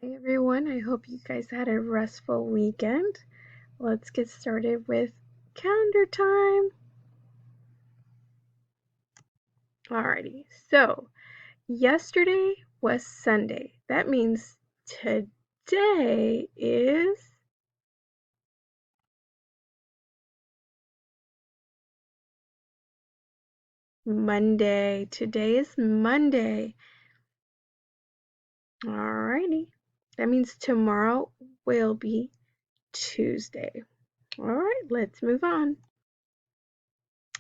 Hi everyone, I hope you guys had a restful weekend. Let's get started with calendar time. Alrighty, so yesterday was Sunday. That means today is Monday. Today is Monday. Alrighty, that means tomorrow will be Tuesday. Alright, let's move on.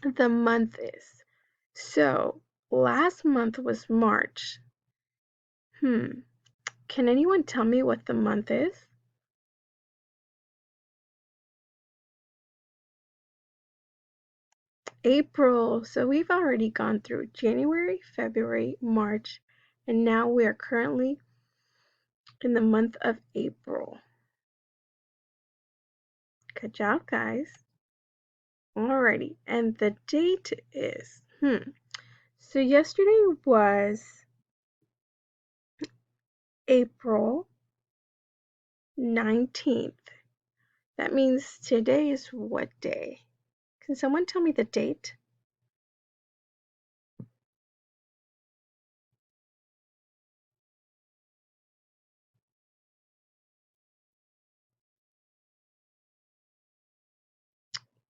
The month is. So last month was March. Can anyone tell me what the month is? April. So we've already gone through January, February, March, and now we are currently in the month of April. Good job, guys. Alrighty, and the date is, so yesterday was April 19th. That means today is what day? Can someone tell me the date?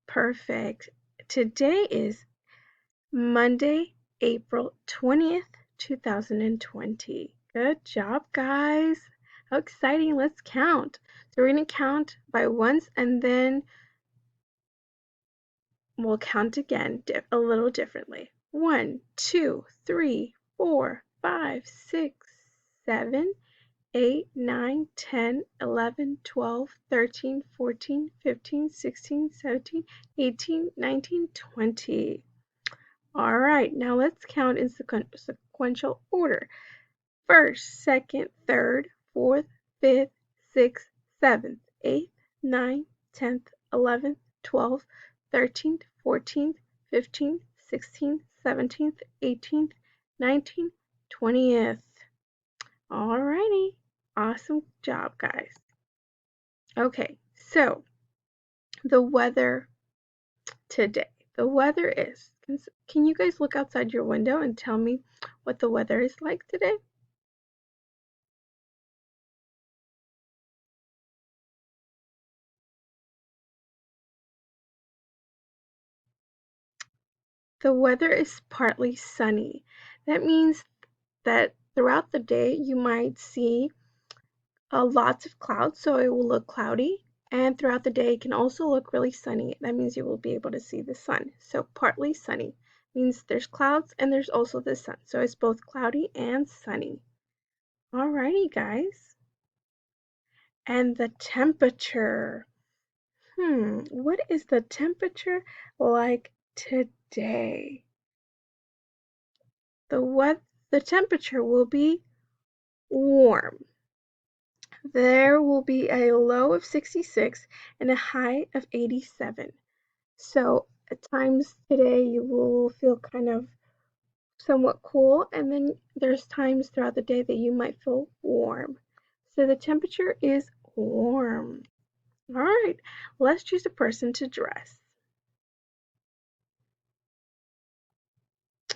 Perfect. Today is Monday, April 20th, 2020. Good job, guys. How exciting. Let's count. So we're going to count by ones and then we'll count again a little differently. 1, 2, 3, 4, 5, 6, 7, 8, 9, 10, 11, 12, 13, 14, 15, 16, 17, 18, 19, 20. All right, now let's count in sequential order. First, second, third, fourth, fifth, sixth, seventh, eighth, ninth, 10th, 11th, 12th, 13th, 14th, 15th, 16th, 17th, 18th, 19th, 20th. All righty. Awesome job, guys. Okay, so the weather today. The weather is, can you guys look outside your window and tell me what the weather is like today? The weather is partly sunny. That means that throughout the day you might see lots of clouds, so it will look cloudy. And throughout the day, it can also look really sunny. That means you will be able to see the sun. So partly sunny means there's clouds and there's also the sun. So it's both cloudy and sunny. Alrighty, guys. And the temperature. What is the temperature like today? The temperature will be warm. There will be a low of 66 and a high of 87. So at times today you will feel kind of somewhat cool, and then there's times throughout the day that you might feel warm. So the temperature is warm. All right, let's choose a person to dress.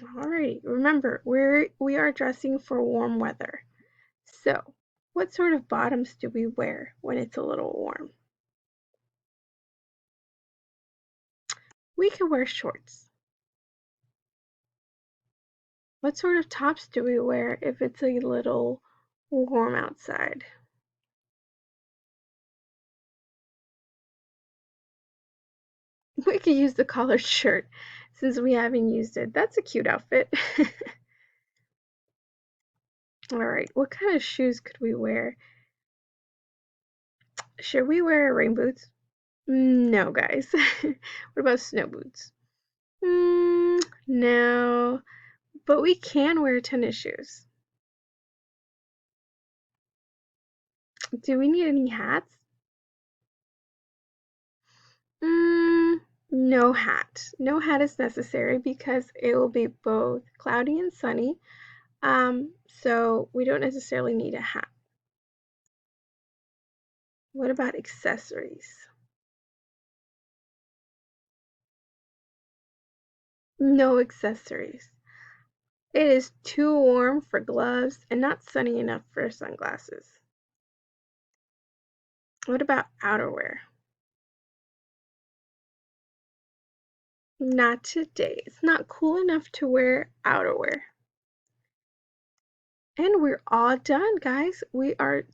All right, remember we are dressing for warm weather. So, what sort of bottoms do we wear when it's a little warm? We can wear shorts. What sort of tops do we wear if it's a little warm outside? We could use the collared shirt since we haven't used it. That's a cute outfit. All right, what kind of shoes could we wear? Should we wear rain boots? No, guys. What about snow boots? No, but we can wear tennis shoes. Do we need any hats? No hat. No hat is necessary because it will be both cloudy and sunny. So we don't necessarily need a hat. What about accessories? No accessories. It is too warm for gloves and not sunny enough for sunglasses. What about outerwear? Not today. It's not cool enough to wear outerwear. And we're all done, guys.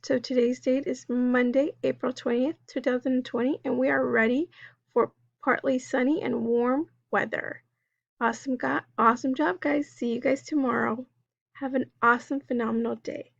So today's date is Monday, April 20th, 2020, and we are ready for partly sunny and warm weather. Awesome job, guys. See you guys tomorrow. Have an awesome, phenomenal day.